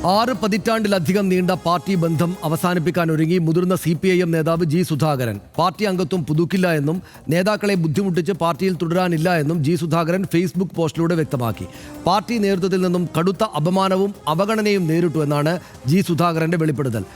6 പതിറ്റാണ്ടിലധികം നീണ്ട പാർട്ടി ബന്ധം അവസാനിപ്പിക്കാൻ ഒരുങ്ങി മുതിർന്ന CPIM നേതാവ് ജി സുധാകരൻ. പാർട്ടി അംഗത്വം പുതുക്കില്ല എന്നും നേതാക്കളെ ബുദ്ധിമുട്ടിച്ച് പാർട്ടിയിൽ തുടരാനില്ല എന്നും ജി സുധാകരൻ ഫേസ്ബുക്ക് പോസ്റ്റിലൂടെ വ്യക്തമാക്കി. പാർട്ടി നേതൃത്വത്തിൽ നിന്നും കടുത്ത അപമാനവും അവഗണനയും നേരിട്ടു എന്നാണ് ജി സുധാകരന്റെ വെളിപ്പെടുത്തൽ.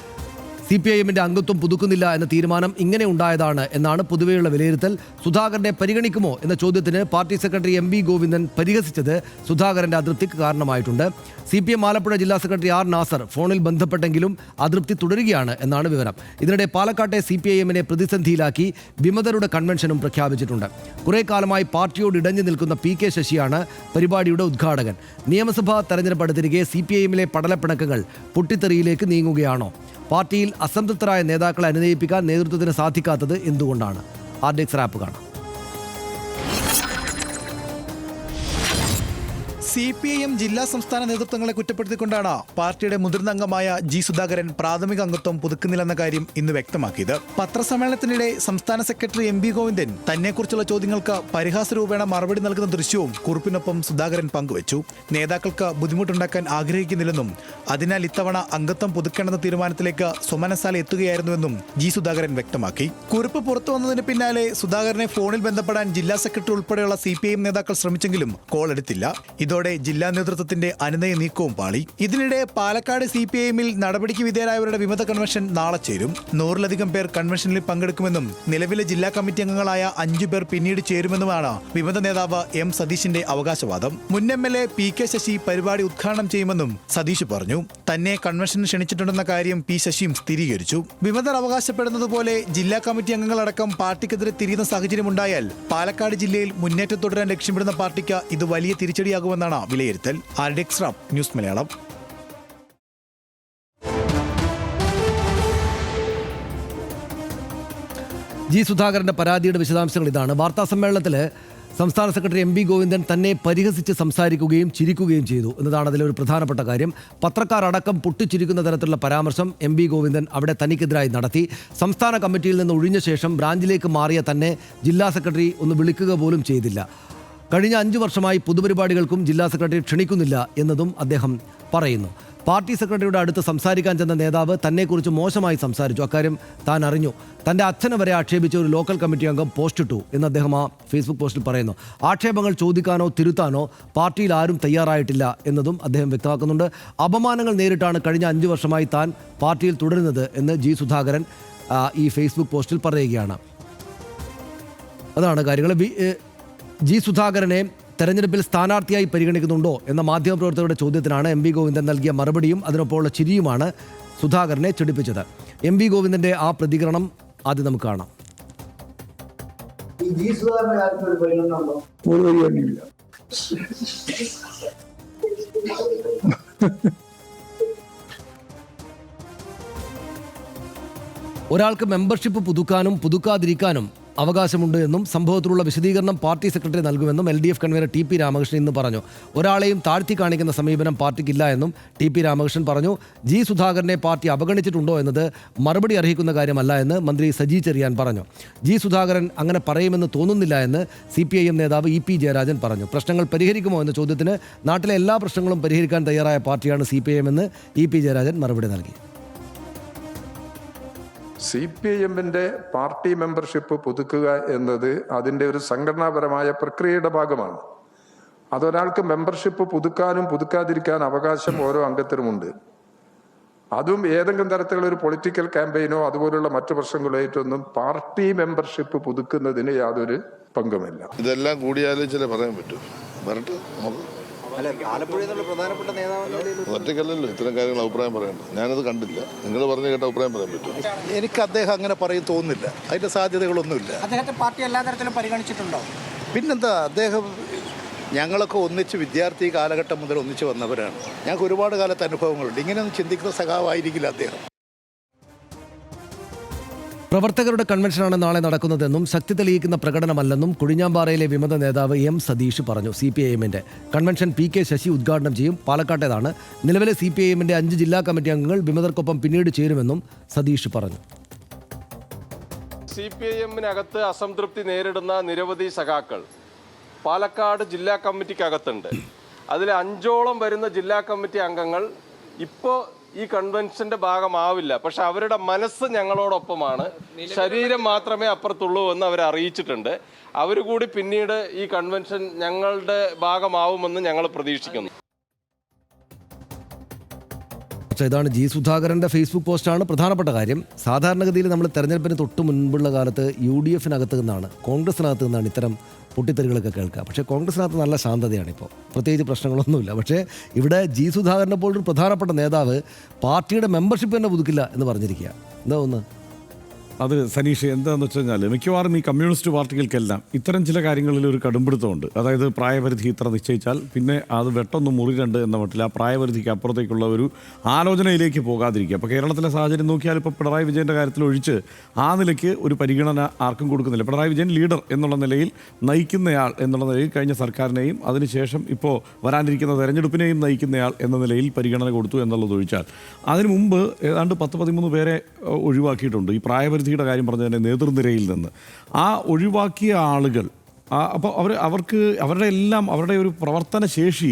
CPIMന്റെ അംഗത്വം പുതുക്കുന്നില്ല എന്ന തീരുമാനം ഇങ്ങനെ ഉണ്ടായതാണ് എന്നാണ് പൊതുവെയുള്ള വിലയിരുത്തൽ. സുധാകരനെ പരിഗണിക്കുമോ എന്ന ചോദ്യത്തിന് പാർട്ടി സെക്രട്ടറി MV ഗോവിന്ദൻ പരിഹസിച്ചത് സുധാകരന്റെ അതൃപ്തിക്ക് കാരണമായിട്ടുണ്ട്. CPM ആലപ്പുഴ ജില്ലാ സെക്രട്ടറി R നാസർ ഫോണിൽ ബന്ധപ്പെട്ടെങ്കിലും അതൃപ്തി തുടരുകയാണ് എന്നാണ് വിവരം. ഇതിനിടെ പാലക്കാട്ടെ CPIMനെ പ്രതിസന്ധിയിലാക്കി വിമതരുടെ കൺവെൻഷനും പ്രഖ്യാപിച്ചിട്ടുണ്ട്. കുറേ കാലമായി പാർട്ടിയോട് ഇടഞ്ഞു നിൽക്കുന്ന PK ശശിയാണ് പരിപാടിയുടെ ഉദ്ഘാടകൻ. നിയമസഭാ തെരഞ്ഞെടുപ്പ് അടുത്തിരിക്കെ CPIMലെ പടലപ്പിണക്കങ്ങൾ പൊട്ടിത്തെറിയിലേക്ക് നീങ്ങുകയാണോ? പാർട്ടിയിൽ അസംതൃപ്തരായ നേതാക്കളെ അനുനയിപ്പിക്കാൻ നേതൃത്വത്തിന് സാധിക്കാത്തത് എന്തുകൊണ്ടാണ്? RDX റാപ്പ് കാണാം. CPIM ജില്ലാ സംസ്ഥാന നേതൃത്വങ്ങളെ കുറ്റപ്പെടുത്തിക്കൊണ്ടാണ് പാർട്ടിയുടെ മുതിർന്ന അംഗമായ ജി സുധാകരൻ പ്രാഥമിക അംഗത്വം പുതുക്കുന്നില്ലെന്ന കാര്യം ഇന്ന് വ്യക്തമാക്കിയത്. പത്രസമ്മേളനത്തിനിടെ സംസ്ഥാന സെക്രട്ടറി MV ഗോവിന്ദൻ തന്നെക്കുറിച്ചുള്ള ചോദ്യങ്ങൾക്ക് പരിഹാസ രൂപേണ മറുപടി നൽകുന്ന ദൃശ്യവും കുറിപ്പിനൊപ്പം സുധാകരൻ പങ്കുവച്ചു. നേതാക്കൾക്ക് ബുദ്ധിമുട്ടുണ്ടാക്കാൻ ആഗ്രഹിക്കുന്നില്ലെന്നും അതിനാൽ ഇത്തവണ അംഗത്വം പുതുക്കേണ്ടെന്ന തീരുമാനത്തിലേക്ക് സ്വമനസാലെ എത്തുകയായിരുന്നുവെന്നും ജി സുധാകരൻ വ്യക്തമാക്കി. കുറിപ്പ് പുറത്തു വന്നതിന് പിന്നാലെ സുധാകരനെ ഫോണിൽ ബന്ധപ്പെടാൻ ജില്ലാ സെക്രട്ടറി ഉൾപ്പെടെയുള്ള CPIM നേതാക്കൾ ശ്രമിച്ചെങ്കിലും കോൾ എടുത്തില്ല. ഇതോടെ ജില്ലാ നേതൃത്വത്തിന്റെ അനുനയ നീക്കവും പാളി. ഇതിനിടെ പാലക്കാട് CPIMൽ നടപടിക്ക് വിധേയരായവരുടെ വിമത കൺവെൻഷൻ നാളെ ചേരും. 100-ലധികം പേർ കൺവെൻഷനിൽ പങ്കെടുക്കുമെന്നും നിലവിലെ ജില്ലാ കമ്മിറ്റി അംഗങ്ങളായ 5 പേർ പിന്നീട് ചേരുമെന്നുമാണ് വിമത നേതാവ് M സതീഷിന്റെ അവകാശവാദം. മുൻ MLA PK ശശി പരിപാടി ഉദ്ഘാടനം ചെയ്യുമെന്നും സതീഷ് പറഞ്ഞു. തന്നെ കൺവെൻഷന് ക്ഷണിച്ചിട്ടുണ്ടെന്ന കാര്യം P ശശിയും സ്ഥിരീകരിച്ചു. വിമതർ അവകാശപ്പെടുന്നത് പോലെ ജില്ലാ കമ്മിറ്റി അംഗങ്ങളടക്കം പാർട്ടിക്കെതിരെ തിരിയുന്ന സാഹചര്യമുണ്ടായാൽ പാലക്കാട് ജില്ലയിൽ മുന്നേറ്റം തുടരാൻ ലക്ഷ്യമിടുന്ന പാർട്ടിക്ക് ഇത് വലിയ തിരിച്ചടിയാകുമെന്നാണ് വിലയിരുത്തൽ. RDX rap news Malayalam. G സുധാകരന്റെ പരാതിയുടെ വിശദാംശങ്ങൾ ഇതാണ്. വാർത്താ സമ്മേളനത്തിൽ സംസ്ഥാന സെക്രട്ടറി MV ഗോവിന്ദൻ തന്നെ പരിഹസിച്ച് സംസാരിക്കുകയും ചിരിക്കുകയും ചെയ്തു എന്നതാണ് അതിലൊരു പ്രധാനപ്പെട്ട കാര്യം. പത്രക്കാരടക്കം പൊട്ടിച്ചിരിക്കുന്ന തരത്തിലുള്ള പരാമർശം MV ഗോവിന്ദൻ അവിടെ തനിക്കെതിരായി നടത്തി. സംസ്ഥാന കമ്മിറ്റിയിൽ നിന്ന് ഒഴിഞ്ഞ ശേഷം ബ്രാഞ്ചിലേക്ക് മാറിയ തന്നെ ജില്ലാ സെക്രട്ടറി ഒന്ന് വിളിക്കുക പോലും ചെയ്തില്ല. കഴിഞ്ഞ 5 വർഷമായി പൊതുപരിപാടികൾക്കും ജില്ലാ സെക്രട്ടറി ക്ഷണിക്കുന്നില്ല എന്നതും അദ്ദേഹം പറയുന്നു. പാർട്ടി സെക്രട്ടറിയുടെ അടുത്ത് സംസാരിക്കാൻ ചെന്ന നേതാവ് തന്നെക്കുറിച്ച് മോശമായി സംസാരിച്ചു. അക്കാര്യം താൻ അറിഞ്ഞു. തൻ്റെ അച്ഛനെ വരെ ആക്ഷേപിച്ച ഒരു ലോക്കൽ കമ്മിറ്റി അംഗം പോസ്റ്റിട്ടു എന്ന് അദ്ദേഹം ആ ഫേസ്ബുക്ക് പോസ്റ്റിൽ പറയുന്നു. ആക്ഷേപങ്ങൾ ചോദിക്കാനോ തിരുത്താനോ പാർട്ടിയിൽ ആരും തയ്യാറായിട്ടില്ല എന്നതും അദ്ദേഹം വ്യക്തമാക്കുന്നുണ്ട്. അപമാനങ്ങൾ നേരിട്ടാണ് കഴിഞ്ഞ 5 വർഷമായി താൻ പാർട്ടിയിൽ തുടരുന്നത് എന്ന് ജി സുധാകരൻ ഈ ഫേസ്ബുക്ക് പോസ്റ്റിൽ പറയുകയാണ്. അതാണ് കാര്യങ്ങൾ. ജി സുധാകരനെ തെരഞ്ഞെടുപ്പിൽ സ്ഥാനാർത്ഥിയായി പരിഗണിക്കുന്നുണ്ടോ എന്ന മാധ്യമപ്രവർത്തകരുടെ ചോദ്യത്തിനാണ് MV ഗോവിന്ദൻ നൽകിയ മറുപടിയും അതിനൊപ്പമുള്ള ചിരിയുമാണ് സുധാകരനെ ചെടിപ്പിച്ചത്. MV ഗോവിന്ദന്റെ ആ പ്രതികരണം ആദ്യം നമുക്ക് കാണാം. ഒരാൾക്ക് മെമ്പർഷിപ്പ് പുതുക്കാനും പുതുക്കാതിരിക്കാനും അവകാശമുണ്ട് എന്നും സംഭവത്തിലുള്ള വിശദീകരണം പാർട്ടി സെക്രട്ടറി നൽകുമെന്നും LDF കൺവീനർ TP രാമകൃഷ്ണൻ ഇന്ന് പറഞ്ഞു. ഒരാളെയും താഴ്ത്തി കാണിക്കുന്ന സമീപനം പാർട്ടിക്കില്ല എന്നും TP രാമകൃഷ്ണൻ പറഞ്ഞു. ജി സുധാകരനെ പാർട്ടി അവഗണിച്ചിട്ടുണ്ടോ എന്നത് മറുപടി അർഹിക്കുന്ന കാര്യമല്ല എന്ന് മന്ത്രി സജി ചെറിയാൻ പറഞ്ഞു. ജി സുധാകരൻ അങ്ങനെ പറയുമെന്ന് തോന്നുന്നില്ല എന്ന് CPIM നേതാവ് EP ജയരാജൻ പറഞ്ഞു. പ്രശ്നങ്ങൾ പരിഹരിക്കുമോ എന്ന ചോദ്യത്തിന് നാട്ടിലെ എല്ലാ പ്രശ്നങ്ങളും പരിഹരിക്കാൻ തയ്യാറായ പാർട്ടിയാണ് CPIM എന്ന് EP ജയരാജൻ മറുപടി നൽകി. CPIMന്റെ പാർട്ടി മെമ്പർഷിപ്പ് പുതുക്കുക എന്നത് അതിൻ്റെ ഒരു സംഘടനാപരമായ പ്രക്രിയയുടെ ഭാഗമാണ്. അതൊരാൾക്ക് മെമ്പർഷിപ്പ് പുതുക്കാനും പുതുക്കാതിരിക്കാൻ അവകാശം ഓരോ അംഗത്തിനുമുണ്ട്. അതും ഏതെങ്കിലും തരത്തിലുള്ള ഒരു പൊളിറ്റിക്കൽ ക്യാമ്പയിനോ അതുപോലുള്ള മറ്റു പ്രശ്നങ്ങളായിട്ടൊന്നും പാർട്ടി മെമ്പർഷിപ്പ് പുതുക്കുന്നതിന് യാതൊരു പങ്കുമില്ല. ഇതെല്ലാം കൂടിയാലോചിച്ചാലേ പറയാൻ പറ്റൂ. ഒറ്റക്കല്ലല്ലോ ഇത്തരം കാര്യങ്ങൾ അഭിപ്രായം പറയണ്ട. ഞാനത് കണ്ടില്ല. നിങ്ങൾ പറഞ്ഞു കേട്ട അഭിപ്രായം പറയാൻ പറ്റും. എനിക്ക് അദ്ദേഹം അങ്ങനെ പറയും തോന്നുന്നില്ല. അതിന്റെ സാധ്യതകളൊന്നുമില്ല. അദ്ദേഹത്തെ പാർട്ടി എല്ലാ തരത്തിലും പരിഗണിച്ചിട്ടുണ്ടോ? പിന്നെന്താ, അദ്ദേഹം ഞങ്ങളൊക്കെ ഒന്നിച്ച് വിദ്യാർത്ഥി കാലഘട്ടം മുതൽ ഒന്നിച്ച് വന്നവരാണ്. ഞങ്ങൾക്ക് ഒരുപാട് കാലത്തെ അനുഭവങ്ങളുണ്ട്. ഇങ്ങനെയൊന്നും ചിന്തിക്കുന്ന സഖാവായിരിക്കില്ല അദ്ദേഹം. പ്രവർത്തകരുടെ കൺവെൻഷനാണ് നാളെ നടക്കുന്നതെന്നും ശക്തി തെളിയിക്കുന്ന പ്രകടനമല്ലെന്നും കൊഴിഞ്ഞാമ്പാറയിലെ വിമത നേതാവ് M സതീഷ് പറഞ്ഞു. CPIMന്റെ കൺവെൻഷൻ PK ശശി ഉദ്ഘാടനം ചെയ്യും. പാലക്കാട്ടേതാണ്. നിലവിലെ CPIMന്റെ 5 ജില്ലാ കമ്മിറ്റി അംഗങ്ങൾ വിമതർക്കൊപ്പം പിന്നീട് ചേരുമെന്നും സതീഷ് പറഞ്ഞു. CPIMനകത്ത് അസംതൃപ്തി നേരിടുന്ന നിരവധി സഖാക്കൾ പാലക്കാട് ജില്ലാ കമ്മിറ്റിക്കകത്തുണ്ട്. അതിൽ 5ഓളം വരുന്ന ജില്ലാ കമ്മിറ്റി അംഗങ്ങൾ ഇപ്പോൾ ഈ കൺവെൻഷന്റെ ഭാഗമാവില്ല. പക്ഷെ അവരുടെ മനസ്സ് ഞങ്ങളോടൊപ്പമാണ്, ശരീരം മാത്രമേ അപ്പുറത്തുള്ളൂ എന്ന് അവർ അറിയിച്ചിട്ടുണ്ട്. അവർ കൂടി പിന്നീട് ഈ കൺവെൻഷൻ ഞങ്ങളുടെ ഭാഗമാവുമെന്ന് ഞങ്ങൾ പ്രതീക്ഷിക്കുന്നു. പക്ഷേ ഇതാണ് ജി സുധാകരൻ്റെ ഫേസ്ബുക്ക് പോസ്റ്റാണ് പ്രധാനപ്പെട്ട കാര്യം. സാധാരണഗതിയിൽ നമ്മൾ തെരഞ്ഞെടുപ്പിന് തൊട്ട് മുൻപുള്ള കാലത്ത് UDF-നകത്ത് നിന്നാണ്, കോൺഗ്രസിനകത്ത് നിന്നാണ് ഇത്തരം പൊട്ടിത്തെറികളൊക്കെ കേൾക്കുക. പക്ഷേ കോൺഗ്രസിനകത്ത് നല്ല ശാന്തതയാണ് ഇപ്പോൾ, പ്രത്യേകിച്ച് പ്രശ്നങ്ങളൊന്നുമില്ല. പക്ഷേ ഇവിടെ ജി സുധാകരനെ പോലൊരു പ്രധാനപ്പെട്ട നേതാവ് പാർട്ടിയുടെ മെമ്പർഷിപ്പ് തന്നെ പുതുക്കില്ല എന്ന് പറഞ്ഞിരിക്കുക. എന്താ ഒന്ന് അത് സനീഷ്, എന്താണെന്ന് വെച്ച് കഴിഞ്ഞാൽ മിക്കവാറും ഈ കമ്മ്യൂണിസ്റ്റ് പാർട്ടികൾക്കെല്ലാം ഇത്തരം ചില കാര്യങ്ങളിൽ ഒരു കടുംപിടുത്തമുണ്ട്. അതായത് പ്രായപരിധി ഇത്ര നിശ്ചയിച്ചാൽ പിന്നെ അത് വെട്ടൊന്നും മുറിരണ്ട് എന്ന മട്ടിൽ ആ പ്രായപരിധിക്ക് അപ്പുറത്തേക്കുള്ള ഒരു ആലോചനയിലേക്ക് പോകാതിരിക്കുക. അപ്പോൾ കേരളത്തിലെ സാഹചര്യം നോക്കിയാൽ ഇപ്പോൾ പിണറായി വിജയൻ്റെ കാര്യത്തിൽ ഒഴിച്ച് ആ നിലയ്ക്ക് ഒരു പരിഗണന ആർക്കും കൊടുക്കുന്നില്ല. പിണറായി വിജയൻ ലീഡർ എന്നുള്ള നിലയിൽ, നയിക്കുന്നയാൾ എന്നുള്ള നിലയിൽ കഴിഞ്ഞ സർക്കാരിനെയും അതിനുശേഷം ഇപ്പോൾ വരാനിരിക്കുന്ന തെരഞ്ഞെടുപ്പിനെയും നയിക്കുന്നയാൾ എന്ന നിലയിൽ പരിഗണന കൊടുത്തു എന്നുള്ളത് ഒഴിച്ചാൽ അതിനു മുമ്പ് ഏതാണ്ട് 10-13 പേരെ ഒഴിവാക്കിയിട്ടുണ്ട്. ഈ പ്രായപരിധി കാര്യം പറഞ്ഞ തന്നെ നേതൃനിരയിൽ നിന്ന് ആ ഒഴിവാക്കിയ ആളുകൾ അപ്പോൾ അവരുടെ ഒരു പ്രവർത്തന ശേഷി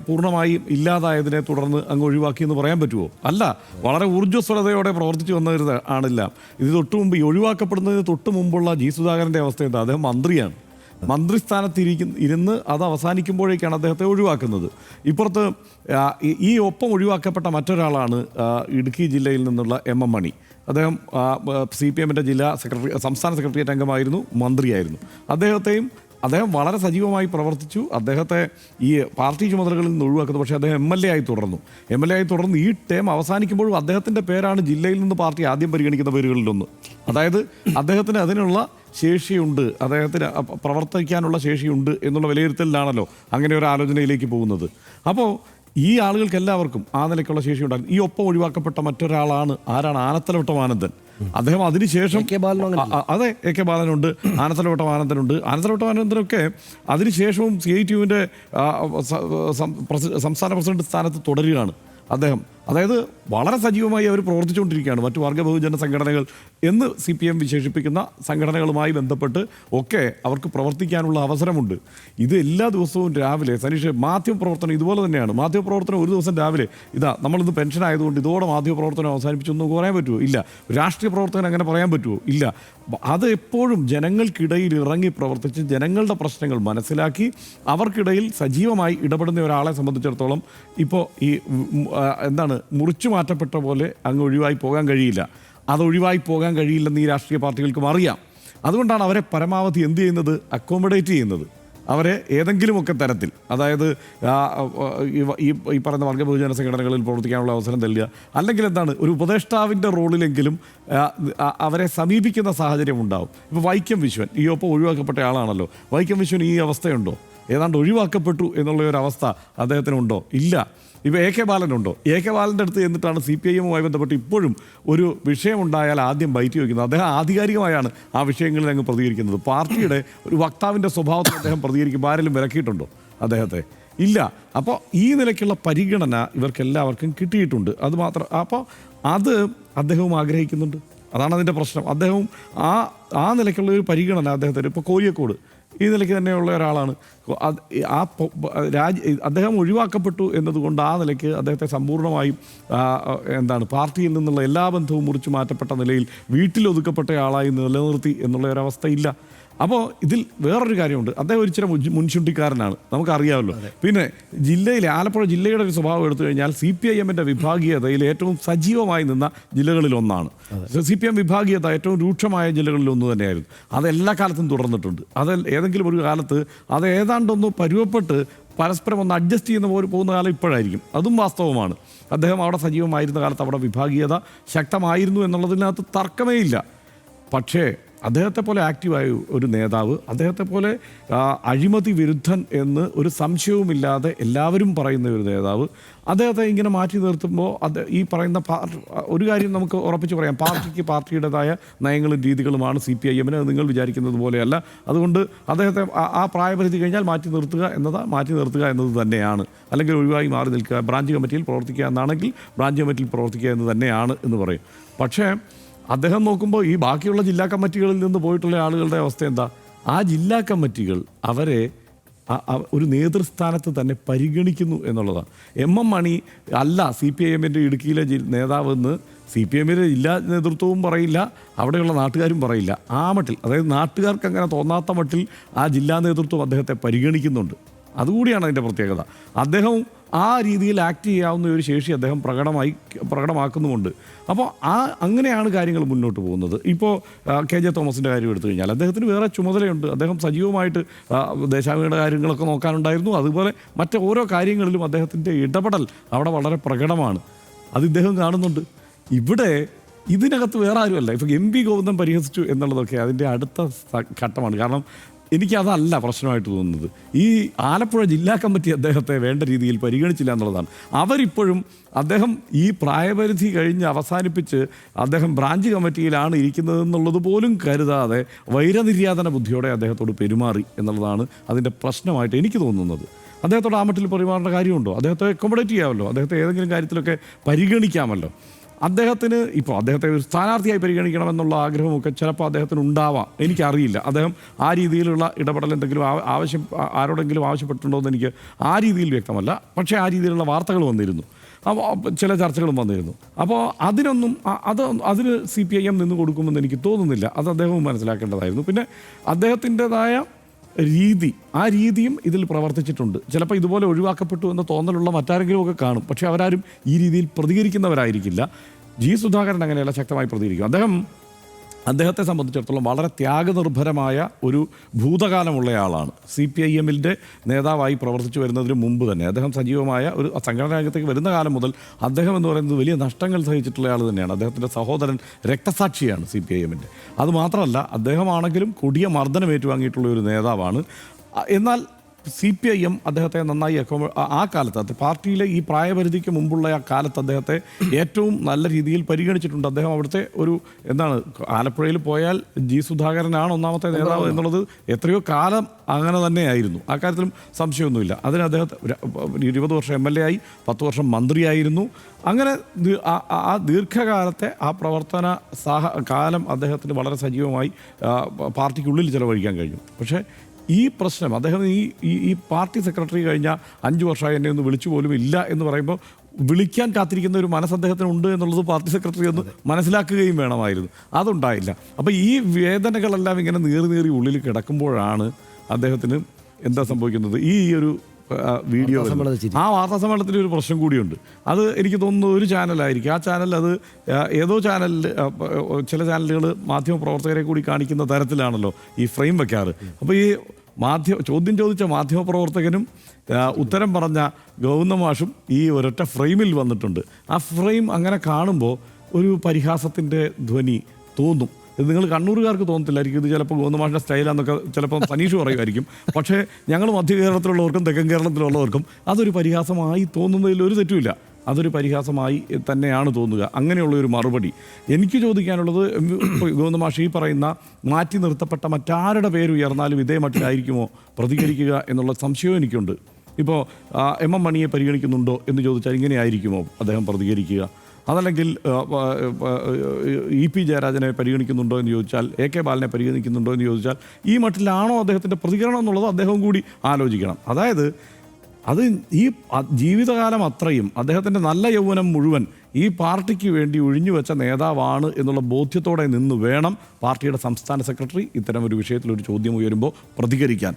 പൂർണ്ണമായും ഇല്ലാതായതിനെ തുടർന്ന് അങ്ങ് ഒഴിവാക്കി എന്ന് പറയാൻ പറ്റുമോ? അല്ല, വളരെ ഊർജ്ജസ്വലതയോടെ പ്രവർത്തിച്ചു വന്നവർ ആണില്ല. ഇത് തൊട്ട് മുമ്പ് ഈ ഒഴിവാക്കപ്പെടുന്നതിന് തൊട്ട് മുമ്പുള്ള ജി സുധാകരൻ്റെ അവസ്ഥ എന്താ? അദ്ദേഹം മന്ത്രിയാണ്. മന്ത്രിസ്ഥാനത്ത് ഇരുന്ന് അത് അവസാനിക്കുമ്പോഴേക്കാണ് അദ്ദേഹത്തെ ഒഴിവാക്കുന്നത്. ഇപ്പുറത്ത് ഈ ഒപ്പം ഒഴിവാക്കപ്പെട്ട മറ്റൊരാളാണ് ഇടുക്കി ജില്ലയിൽ നിന്നുള്ള MM മണി. അദ്ദേഹം CPM-ൻ്റെ സംസ്ഥാന സെക്രട്ടേറിയറ്റ് അംഗമായിരുന്നു, മന്ത്രിയായിരുന്നു. അദ്ദേഹം വളരെ സജീവമായി പ്രവർത്തിച്ചു. അദ്ദേഹത്തെ ഈ പാർട്ടി ചുമതലകളിൽ നിന്ന് ഒഴിവാക്കുന്നു. പക്ഷേ അദ്ദേഹം MLA ആയി തുടർന്നു. ഈ ടേം അവസാനിക്കുമ്പോഴും അദ്ദേഹത്തിൻ്റെ പേരാണ് ജില്ലയിൽ നിന്ന് പാർട്ടി ആദ്യം പരിഗണിക്കുന്ന പേരുകളിലൊന്ന്. അതായത് അദ്ദേഹത്തിന് അതിനുള്ള ശേഷിയുണ്ട്, അദ്ദേഹത്തിന് പ്രവർത്തിക്കാനുള്ള ശേഷിയുണ്ട് എന്നുള്ള വിലയിരുത്തലിലാണല്ലോ അങ്ങനെ ഒരു ആലോചനയിലേക്ക് പോകുന്നത്. അപ്പോൾ ഈ ആളുകൾക്ക് എല്ലാവർക്കും ആ നിലയ്ക്കുള്ള ശേഷി ഉണ്ടായിരുന്നു. ഈ ഒപ്പം ഒഴിവാക്കപ്പെട്ട മറ്റൊരാളാണ് ആനത്തലവട്ടം ആനന്ദൻ. അദ്ദേഹം അതിനുശേഷം അതെ AK ബാലനുണ്ട്, ആനത്തലവട്ടം ആനന്ദനുണ്ട്. ആനത്തലവട്ടം ആനന്ദനൊക്കെ അതിനുശേഷവും CITU-വിൻ്റെ സംസ്ഥാന പ്രസിഡന്റ് സ്ഥാനത്ത് തുടരുകയാണ് അദ്ദേഹം. അതായത് വളരെ സജീവമായി അവർ പ്രവർത്തിച്ചുകൊണ്ടിരിക്കുകയാണ്. മറ്റു വർഗ ബഹുജന സംഘടനകൾ എന്ന് CPM വിശേഷിപ്പിക്കുന്ന സംഘടനകളുമായി ബന്ധപ്പെട്ട് ഒക്കെ അവർക്ക് പ്രവർത്തിക്കാനുള്ള അവസരമുണ്ട്. ഇത് എല്ലാ ദിവസവും രാവിലെ സനീഷ് മാധ്യമപ്രവർത്തനം ഇതുപോലെ തന്നെയാണ്. മാധ്യമപ്രവർത്തനം ഒരു ദിവസം രാവിലെ നമ്മളിന്ന് പെൻഷൻ ആയതുകൊണ്ട് ഇതോടെ മാധ്യമപ്രവർത്തനം അവസാനിപ്പിച്ചു എന്ന് പറയാൻ പറ്റുമോ? ഇല്ല. രാഷ്ട്രീയ പ്രവർത്തകൻ അങ്ങനെ പറയാൻ പറ്റുമോ? ഇല്ല. അത് എപ്പോഴും ജനങ്ങൾക്കിടയിൽ ഇറങ്ങി പ്രവർത്തിച്ച് ജനങ്ങളുടെ പ്രശ്നങ്ങൾ മനസ്സിലാക്കി അവർക്കിടയിൽ സജീവമായി ഇടപെടുന്ന ഒരാളെ സംബന്ധിച്ചിടത്തോളം ഇപ്പോൾ ഈ മുറിച്ചു മാറ്റപ്പെട്ട പോലെ അങ്ങ് ഒഴിവായി പോകാൻ കഴിയില്ല. അതൊഴിവായി പോകാൻ കഴിയില്ലെന്ന് ഈ രാഷ്ട്രീയ പാർട്ടികൾക്കും അറിയാം. അതുകൊണ്ടാണ് അവരെ പരമാവധി എന്ത് ചെയ്യുന്നത്? അക്കോമഡേറ്റ് ചെയ്യുന്നത്. അവരെ ഏതെങ്കിലുമൊക്കെ തരത്തിൽ, അതായത് ഈ പറയുന്ന വർഗ ബഹുജന സംഘടനകളിൽ പ്രവർത്തിക്കാനുള്ള അവസരം നൽകുക, അല്ലെങ്കിൽ ഒരു ഉപദേഷ്ടാവിൻ്റെ റോളിലെങ്കിലും അവരെ സമീപിക്കുന്ന സാഹചര്യം ഉണ്ടാവും. ഇപ്പോൾ വൈക്കം വിശ്വൻ ഈ ഒപ്പം ഒഴിവാക്കപ്പെട്ട ആളാണല്ലോ. വൈക്കം വിശ്വൻ ഈ അവസ്ഥയുണ്ടോ? ഏതാണ്ട് ഒഴിവാക്കപ്പെട്ടു എന്നുള്ള ഒരു അവസ്ഥ അദ്ദേഹത്തിനുണ്ടോ? ഇല്ല. ഇപ്പോൾ AK ബാലനുണ്ടോ? AK ബാലൻ്റെ അടുത്ത് എന്നിട്ടാണ് CPIM-മായി ബന്ധപ്പെട്ട് ഇപ്പോഴും ഒരു വിഷയമുണ്ടായാൽ ആദ്യം ബൈറ്റ് വയ്ക്കുന്നത്. അദ്ദേഹം ആധികാരികമായാണ് ആ വിഷയങ്ങളിൽ അങ്ങ് പ്രതികരിക്കുന്നത്. പാർട്ടിയുടെ ഒരു വക്താവിൻ്റെ സ്വഭാവത്തിൽ അദ്ദേഹം പ്രതികരിക്കുമ്പോൾ ആരെങ്കിലും വിലക്കിയിട്ടുണ്ടോ അദ്ദേഹത്തെ? ഇല്ല. അപ്പോൾ ഈ നിലയ്ക്കുള്ള പരിഗണന ഇവർക്കെല്ലാവർക്കും കിട്ടിയിട്ടുണ്ട്. അപ്പോൾ അത് അദ്ദേഹവും ആഗ്രഹിക്കുന്നുണ്ട്. അതാണ് അതിൻ്റെ പ്രശ്നം. അദ്ദേഹവും ആ നിലയ്ക്കുള്ള ഒരു പരിഗണന അദ്ദേഹത്തിന് ഇപ്പോൾ കോഴിക്കോട് ഈ നിലയ്ക്ക് തന്നെയുള്ള ഒരാളാണ്. അദ്ദേഹം ഒഴിവാക്കപ്പെട്ടു എന്നതുകൊണ്ട് ആ നിലയ്ക്ക് അദ്ദേഹത്തെ സമ്പൂർണ്ണമായും പാർട്ടിയിൽ നിന്നുള്ള എല്ലാ ബന്ധവും മുറിച്ചു മാറ്റപ്പെട്ട നിലയിൽ വീട്ടിലൊതുക്കപ്പെട്ട ആളായി നിലനിർത്തി എന്നുള്ള ഒരവസ്ഥയില്ല. അപ്പോൾ ഇതിൽ വേറൊരു കാര്യമുണ്ട്. അദ്ദേഹം ഒരിച്ചിരി മുൻചുണ്ടിക്കാരനാണ്, നമുക്കറിയാമല്ലോ. പിന്നെ ആലപ്പുഴ ജില്ലയുടെ ഒരു സ്വഭാവം എടുത്തു കഴിഞ്ഞാൽ CPIM-ൻ്റെ വിഭാഗീയതയിൽ ഏറ്റവും സജീവമായി നിന്ന ജില്ലകളിലൊന്നാണ്. CPM വിഭാഗീയത ഏറ്റവും രൂക്ഷമായ ജില്ലകളിലൊന്നു തന്നെയായിരുന്നു. അത് എല്ലാ കാലത്തും തുടർന്നിട്ടുണ്ട്. ഏതെങ്കിലും ഒരു കാലത്ത് അത് ഏതാണ്ടൊന്ന് പരുവപ്പെട്ട് പരസ്പരം ഒന്ന് അഡ്ജസ്റ്റ് ചെയ്യുന്ന പോലെ പോകുന്ന കാലം ഇപ്പോഴായിരിക്കും. അതും വാസ്തവമാണ്. അദ്ദേഹം അവിടെ സജീവമായിരുന്ന കാലത്ത് അവിടെ വിഭാഗീയത ശക്തമായിരുന്നു എന്നുള്ളതിനകത്ത് തർക്കമേ ഇല്ല. പക്ഷേ അദ്ദേഹത്തെ പോലെ ആക്റ്റീവായ ഒരു നേതാവ്, അദ്ദേഹത്തെ പോലെ അഴിമതി വിരുദ്ധൻ എന്ന് ഒരു സംശയവുമില്ലാതെ എല്ലാവരും പറയുന്ന ഒരു നേതാവ്, അദ്ദേഹത്തെ ഇങ്ങനെ മാറ്റി നിർത്തുമ്പോൾ ഈ പറയുന്ന ഒരു കാര്യം നമുക്ക് ഉറപ്പിച്ച് പറയാം, പാർട്ടിയുടേതായ നയങ്ങളും രീതികളുമാണ് CPIM-ന്. അത് നിങ്ങൾ വിചാരിക്കുന്നത് പോലെയല്ല. അതുകൊണ്ട് അദ്ദേഹത്തെ ആ പ്രായപരിധി കഴിഞ്ഞാൽ മാറ്റി നിർത്തുക എന്നത് തന്നെയാണ്. അല്ലെങ്കിൽ ഒഴിവായി മാറി നിൽക്കുക, ബ്രാഞ്ച് കമ്മിറ്റിയിൽ പ്രവർത്തിക്കുക എന്നാണെങ്കിൽ ബ്രാഞ്ച് കമ്മിറ്റിയിൽ പ്രവർത്തിക്കുക എന്ന് തന്നെയാണ് എന്ന് പറയും. പക്ഷേ അദ്ദേഹം നോക്കുമ്പോൾ ഈ ബാക്കിയുള്ള ജില്ലാ കമ്മിറ്റികളിൽ നിന്ന് പോയിട്ടുള്ള ആളുകളുടെ അവസ്ഥ എന്താ? ആ ജില്ലാ കമ്മിറ്റികൾ അവരെ ഒരു നേതൃസ്ഥാനത്ത് തന്നെ പരിഗണിക്കുന്നു എന്നുള്ളതാണ്. എം മണി അല്ല CPIM-ൻ്റെ ഇടുക്കിയിലെ നേതാവെന്ന് CPM-ലെ ജില്ലാ നേതൃത്വവും പറയില്ല, അവിടെയുള്ള നാട്ടുകാരും പറയില്ല. ആ മട്ടിൽ, അതായത് നാട്ടുകാർക്ക് അങ്ങനെ തോന്നാത്ത മട്ടിൽ ആ ജില്ലാ നേതൃത്വം അദ്ദേഹത്തെ പരിഗണിക്കുന്നുണ്ട്. അതുകൂടിയാണ് അതിൻ്റെ പ്രത്യേകത. അദ്ദേഹം ആ രീതിയിൽ ആക്ട് ചെയ്യാവുന്ന ഒരു ശേഷി അദ്ദേഹം പ്രകടമാക്കുന്നുമുണ്ട്. അപ്പോൾ അങ്ങനെയാണ് കാര്യങ്ങൾ മുന്നോട്ട് പോകുന്നത്. ഇപ്പോൾ KJ തോമസിൻ്റെ കാര്യം എടുത്തു കഴിഞ്ഞാൽ അദ്ദേഹത്തിന് വേറെ ചുമതലയുണ്ട്. അദ്ദേഹം സജീവമായിട്ട് ദേശാഭിമാനിയുടെ കാര്യങ്ങളൊക്കെ നോക്കാനുണ്ടായിരുന്നു. അതുപോലെ മറ്റ് ഓരോ കാര്യങ്ങളിലും അദ്ദേഹത്തിൻ്റെ ഇടപെടൽ അവിടെ വളരെ പ്രകടമാണ്. അത് ഇദ്ദേഹം കാണുന്നുണ്ട്. ഇവിടെ ഇതിനകത്ത് വേറെ ആരുമല്ല. ഇപ്പോൾ MV ഗോവിന്ദൻ പരിഹസിച്ചു എന്നുള്ളതൊക്കെ അതിൻ്റെ അടുത്ത ഘട്ടമാണ്. കാരണം എനിക്കതല്ല പ്രശ്നമായിട്ട് തോന്നുന്നത്. ഈ ആലപ്പുഴ ജില്ലാ കമ്മിറ്റി അദ്ദേഹത്തെ വേണ്ട രീതിയിൽ പരിഗണിച്ചില്ല എന്നുള്ളതാണ്. അവരിപ്പോഴും അദ്ദേഹം ഈ പ്രായപരിധി കഴിഞ്ഞ് അവസാനിപ്പിച്ച് അദ്ദേഹം ബ്രാഞ്ച് കമ്മിറ്റിയിലാണ് ഇരിക്കുന്നതെന്നുള്ളത് പോലും കരുതാതെ വൈരനിര്യാതന ബുദ്ധിയോടെ അദ്ദേഹത്തോട് പെരുമാറി എന്നുള്ളതാണ് അതിൻ്റെ പ്രശ്നമായിട്ട് എനിക്ക് തോന്നുന്നത്. അദ്ദേഹത്തോട് ആ മട്ടിൽ പെരുമാറേണ്ട കാര്യമുണ്ടോ? അദ്ദേഹത്തെ അക്കോമഡേറ്റ് ചെയ്യാമല്ലോ, അദ്ദേഹത്തെ ഏതെങ്കിലും കാര്യത്തിലൊക്കെ പരിഗണിക്കാമല്ലോ. അദ്ദേഹത്തെ ഒരു സ്ഥാനാർത്ഥിയായി പരിഗണിക്കണമെന്നുള്ള ആഗ്രഹമൊക്കെ ചിലപ്പോൾ അദ്ദേഹത്തിന് ഉണ്ടാവാം, എനിക്കറിയില്ല. അദ്ദേഹം ആ രീതിയിലുള്ള ഇടപെടൽ എന്തെങ്കിലും ആരോടെങ്കിലും ആവശ്യപ്പെട്ടിട്ടുണ്ടോ എന്ന് എനിക്ക് ആ രീതിയിൽ വ്യക്തമല്ല. പക്ഷേ ആ രീതിയിലുള്ള വാർത്തകൾ വന്നിരുന്നു, ചില ചർച്ചകളും വന്നിരുന്നു. അപ്പോൾ അതിന് CPIM നിന്ന് കൊടുക്കുമെന്ന് എനിക്ക് തോന്നുന്നില്ല. അത് അദ്ദേഹവും മനസ്സിലാക്കേണ്ടതായിരുന്നു. പിന്നെ അദ്ദേഹത്തിൻ്റെതായ ആ രീതിയും ഇതിൽ പ്രവർത്തിച്ചിട്ടുണ്ട്. ചിലപ്പോൾ ഇതുപോലെ ഒഴിവാക്കപ്പെട്ടു എന്ന തോന്നലുള്ള മറ്റാരെങ്കിലുമൊക്കെ കാണും. പക്ഷേ അവരാരും ഈ രീതിയിൽ പ്രതികരിക്കുന്നവരായിരിക്കില്ല. സുധാകരൻ അങ്ങനെയല്ല, ശക്തമായി പ്രതികരിക്കും. അദ്ദേഹത്തെ സംബന്ധിച്ചിടത്തോളം വളരെ ത്യാഗനിർഭരമായ ഒരു ഭൂതകാലമുള്ളയാളാണ്. CPIM-ൻ്റെ നേതാവായി പ്രവർത്തിച്ചു വരുന്നതിന് മുമ്പ് തന്നെ അദ്ദേഹം സജീവമായ ഒരു സംഘടനാ രംഗത്തേക്ക് വരുന്ന കാലം മുതൽ അദ്ദേഹം എന്ന് പറയുന്നത് വലിയ നഷ്ടങ്ങൾ സഹിച്ചിട്ടുള്ള ആൾ തന്നെയാണ്. അദ്ദേഹത്തിൻ്റെ സഹോദരൻ രക്തസാക്ഷിയാണ് CPIM-ൻ്റെ. അതുമാത്രമല്ല, അദ്ദേഹമാണെങ്കിലും കൊടിയ മർദ്ദനം ഏറ്റുവാങ്ങിയിട്ടുള്ള ഒരു നേതാവാണ്. എന്നാൽ CPIM അദ്ദേഹത്തെ നന്നായി ആ കാലത്ത് പാർട്ടിയിലെ ഈ പ്രായപരിധിക്ക് മുമ്പുള്ള ആ കാലത്ത് അദ്ദേഹത്തെ ഏറ്റവും നല്ല രീതിയിൽ പരിഗണിച്ചിട്ടുണ്ട്. അദ്ദേഹം അവിടുത്തെ ആലപ്പുഴയിൽ പോയാൽ സുധാകരനാണ് ഒന്നാമത്തെ നേതാവ് എന്നുള്ളത് എത്രയോ കാലം അങ്ങനെ തന്നെയായിരുന്നു. ആ കാര്യത്തിലും സംശയമൊന്നുമില്ല. അതിന് അദ്ദേഹത്തെ 20 വർഷം MLA ആയി, 10 വർഷം മന്ത്രിയായിരുന്നു. അങ്ങനെ ആ ദീർഘകാലത്തെ ആ പ്രവർത്തന കാലം അദ്ദേഹത്തിന് വളരെ സജീവമായി പാർട്ടിക്കുള്ളിൽ ചിലവഴിക്കാൻ കഴിഞ്ഞു. പക്ഷേ ഈ പ്രശ്നം അദ്ദേഹം ഈ പാർട്ടി സെക്രട്ടറി കഴിഞ്ഞ 5 വർഷമായി എന്നെ ഒന്ന് വിളിച്ചു പോലും ഇല്ല എന്ന് പറയുമ്പോൾ വിളിക്കാൻ കാത്തിരിക്കുന്ന ഒരു മനസ്സ് അദ്ദേഹത്തിനുണ്ട് എന്നുള്ളത് പാർട്ടി സെക്രട്ടറി ഒന്ന് മനസ്സിലാക്കുകയും വേണമായിരുന്നു. അതുണ്ടായില്ല. അപ്പോൾ ഈ വേദനകളെല്ലാം ഇങ്ങനെ നീറി ഉള്ളിൽ കിടക്കുമ്പോഴാണ് അദ്ദേഹത്തിന് എന്താ സംഭവിക്കുന്നത്? ഈ ഒരു വീഡിയോ ആ വാർത്താ സമ്മേളനത്തിൽ ഒരു പ്രശ്നം കൂടിയുണ്ട്. അത് എനിക്ക് തോന്നുന്നു ഒരു ചാനലായിരിക്കും. ആ ചാനൽ ഏതോ ചാനലിൽ ചില ചാനലുകൾ മാധ്യമപ്രവർത്തകരെ കൂടി കാണിക്കുന്ന തരത്തിലാണല്ലോ ഈ ഫ്രെയിം വെക്കാറ്. അപ്പോൾ ഈ ചോദ്യം ചോദിച്ച മാധ്യമപ്രവർത്തകനും ഉത്തരം പറഞ്ഞ ഗോവിന്ദ മാഷും ഈ ഒരൊറ്റ ഫ്രെയിമിൽ വന്നിട്ടുണ്ട്. ആ ഫ്രെയിം അങ്ങനെ കാണുമ്പോൾ ഒരു പരിഹാസത്തിൻ്റെ ധ്വനി തോന്നും. ഇത് നിങ്ങൾ കണ്ണൂരുകാർക്ക് തോന്നത്തില്ലായിരിക്കും, ഇത് ചിലപ്പോൾ ഗോവിന്ദമാഷിൻ്റെ സ്റ്റൈലാന്നൊക്കെ ചിലപ്പോൾ സനീഷ് പറയുമായിരിക്കും. പക്ഷേ ഞങ്ങൾ മധ്യ കേരളത്തിലുള്ളവർക്കും തെക്കൻ കേരളത്തിലുള്ളവർക്കും അതൊരു പരിഹാസമായി തോന്നുന്നതിൽ ഒരു തെറ്റുമില്ല. അതൊരു പരിഹാസമായി തന്നെയാണ് തോന്നുക. അങ്ങനെയുള്ളൊരു മറുപടി എനിക്ക് ചോദിക്കാനുള്ളത്, ഗോവിന്ദമാഷ് ഈ പറയുന്ന മാറ്റി നിർത്തപ്പെട്ട മറ്റാരുടെ പേര് ഉയർന്നാലും ഇതേ മട്ടിലായിരിക്കുമോ പ്രതികരിക്കുക എന്നുള്ള സംശയവും എനിക്കുണ്ട്. ഇപ്പോൾ MM മണിയെ പരിഗണിക്കുന്നുണ്ടോ എന്ന് ചോദിച്ചാൽ ഇങ്ങനെ ആയിരിക്കുമോ അദ്ദേഹം പ്രതികരിക്കുക? അതല്ലെങ്കിൽ EP ജയരാജനെ പരിഗണിക്കുന്നുണ്ടോ എന്ന് ചോദിച്ചാൽ, AK ബാലനെ പരിഗണിക്കുന്നുണ്ടോ എന്ന് ചോദിച്ചാൽ ഈ മട്ടിലാണോ അദ്ദേഹത്തിൻ്റെ പ്രതികരണം എന്നുള്ളത് അദ്ദേഹം കൂടി ആലോചിക്കണം. അതായത് ഈ ജീവിതകാലം അത്രയും അദ്ദേഹത്തിൻ്റെ നല്ല യൗവനം മുഴുവൻ ഈ പാർട്ടിക്ക് വേണ്ടി ഒഴിഞ്ഞു വെച്ച നേതാവാണ് എന്നുള്ള ബോധ്യത്തോടെ നിന്ന് വേണം പാർട്ടിയുടെ സംസ്ഥാന സെക്രട്ടറി ഇത്തരമൊരു വിഷയത്തിലൊരു ചോദ്യം ഉയരുമ്പോൾ പ്രതികരിക്കാൻ.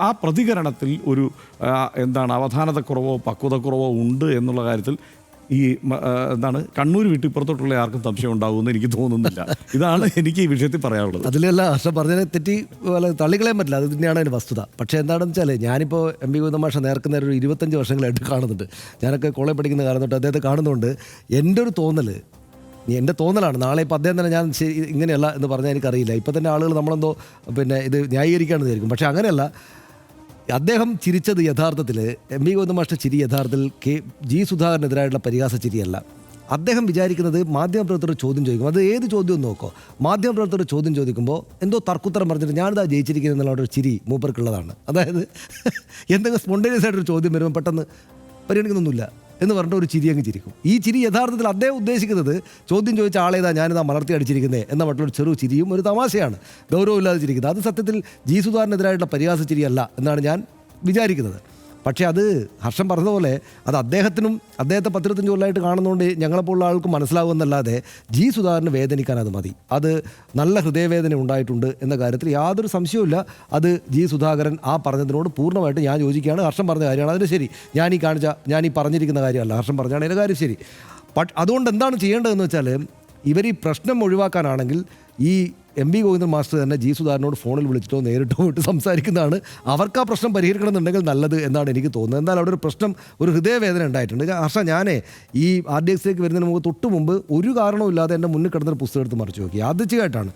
ആ പ്രതികരണത്തിൽ ഒരു അവധാനതക്കുറവോ പക്വതക്കുറവോ ഉണ്ട് എന്നുള്ള കാര്യത്തിൽ കണ്ണൂർ വിട്ടിപ്പുറത്തോട്ടുള്ള ആർക്കും സംശയം ഉണ്ടാകുമെന്ന് എനിക്ക് തോന്നുന്നില്ല. ഇതാണ് എനിക്ക് ഈ വിഷയത്തിൽ പറയാനുള്ളത്. അതിലല്ല ഹർഷം പറഞ്ഞതിനെ തെറ്റി തള്ളിക്കളയാൻ പറ്റില്ല, അത് തന്നെയാണ് അതിൻ്റെ വസ്തുത. പക്ഷേ എന്താണെന്ന് വെച്ചാൽ ഞാനിപ്പോൾ MV ഗോവിന്ദ മാഷ നേർക്കുന്ന ഒരു 25 വർഷങ്ങളായിട്ട് കാണുന്നുണ്ട്. ഞാനൊക്കെ കോളേജ് പഠിക്കുന്ന കാലം തൊട്ട് അദ്ദേഹത്തെ കാണുന്നതുകൊണ്ട് എൻ്റെ ഒരു എൻ്റെ തോന്നലാണ്. നാളെ ഇപ്പോൾ അദ്ദേഹം തന്നെ ഞാൻ ഇങ്ങനെയല്ല എന്ന് പറഞ്ഞാൽ എനിക്കറിയില്ല. ഇപ്പോൾ തന്നെ ആളുകൾ നമ്മളെന്തോ ഇത് ന്യായീകരിക്കാണെന്ന് വിചാരിക്കും. പക്ഷേ അങ്ങനെയല്ല. അദ്ദേഹം ചിരിച്ചത് യഥാർത്ഥത്തിൽ MV ഗോവിന്ദ മാഷ്ട ചിരി യഥാർത്ഥത്തിൽ സുധാകരനെതിരായിട്ടുള്ള പരിഹാസ ചിരിയല്ല. അദ്ദേഹം വിചാരിക്കുന്നത് മാധ്യമപ്രവർത്തകർ ചോദ്യം ചോദിക്കും. അത് ഏത് ചോദ്യം നോക്കോ, മാധ്യമപ്രവർത്തകർ ചോദ്യം ചോദിക്കുമ്പോൾ എന്തോ തർക്കുത്തരം പറഞ്ഞിട്ട് ഞാനിതാ ജയിച്ചിരിക്കുന്നത് എന്നുള്ള ഒരു ചിരി മൂപ്പർക്കുള്ളതാണ്. അതായത് എന്തെങ്കിലും സ്പോണ്ടേനിയസ് ആയിട്ടൊരു ചോദ്യം വരുമ്പോൾ പെട്ടെന്ന് പരിഗണിക്കുന്നൊന്നുമില്ല. എന്ന് പറഞ്ഞിട്ട് ഒരു ചിരി അങ്ങ് ചിരിക്കും. ഈ ചിരി യഥാർത്ഥത്തിൽ അദ്ദേഹം ഉദ്ദേശിക്കുന്നത് ചോദ്യം ചോദിച്ച ആളേതാ ഞാനിതാ മലർത്തി അടിച്ചിരിക്കുന്നത് എന്ന മറ്റുള്ളൊരു ചെറു ചിരിയും ഒരു തമാശയാണ്, ഗൗരവമില്ലാതെ ചിരിക്കുന്നത്. അത് സത്യത്തിൽ ജി സുധാകരനെതിരായിട്ടുള്ള പരിഹാസ ചിരിയല്ല എന്നാണ് ഞാൻ വിചാരിക്കുന്നത്. പക്ഷേ അത് ഹർഷൻ പറഞ്ഞതുപോലെ അത് അദ്ദേഹത്തിനും അദ്ദേഹത്തെ 10-25 കൊല്ലമായിട്ട് കാണുന്നതുകൊണ്ട് ഞങ്ങളെപ്പോലുള്ള ആൾക്ക് മനസ്സിലാവുമെന്നല്ലാതെ ജി സുധാകരന് വേദനിക്കാൻ അത് മതി. അത് നല്ല ഹൃദയവേദന ഉണ്ടായിട്ടുണ്ട് എന്ന കാര്യത്തിൽ യാതൊരു സംശയവുമില്ല. അത് ജി സുധാകരൻ ആ പറഞ്ഞതിനോട് പൂർണ്ണമായിട്ട് ഞാൻ യോജിക്കുകയാണ്. ഹർഷൻ പറഞ്ഞ കാര്യമാണ് അതിന് ശരി. ഞാൻ ഈ പറഞ്ഞിരിക്കുന്ന കാര്യമല്ല, ഹർഷൻ പറഞ്ഞാണ് അതിൻ്റെ കാര്യം ശരി. അതുകൊണ്ട് എന്താണ് ചെയ്യേണ്ടതെന്ന് വെച്ചാൽ ഇവർ ഈ പ്രശ്നം ഒഴിവാക്കാനാണെങ്കിൽ ഈ എം.വി. ഗോവിന്ദൻ മാസ്റ്റർ തന്നെ ജി സുധാകരനോട് ഫോണിൽ വിളിച്ചിട്ടോ നേരിട്ടോ ഇട്ട് സംസാരിക്കുന്നതാണ് അവർക്ക് ആ പ്രശ്നം പരിഹരിക്കണമെന്നുണ്ടെങ്കിൽ നല്ലത് എന്നാണ് എനിക്ക് തോന്നുന്നത്. എന്നാൽ അവിടെ ഒരു പ്രശ്നം, ഒരു ഹൃദയവേദന ഉണ്ടായിട്ടുണ്ട്. ഞാനേ ഈ RDXലേക്ക് വരുന്നതിന് മുമ്പ് തൊട്ട് മുമ്പ് ഒരു കാരണവുമില്ലാതെ എൻ്റെ മുന്നിൽ കിടന്നൊരു പുസ്തകം എടുത്ത് മറിച്ച് നോക്കി. ആദ്യമായിട്ടാണ്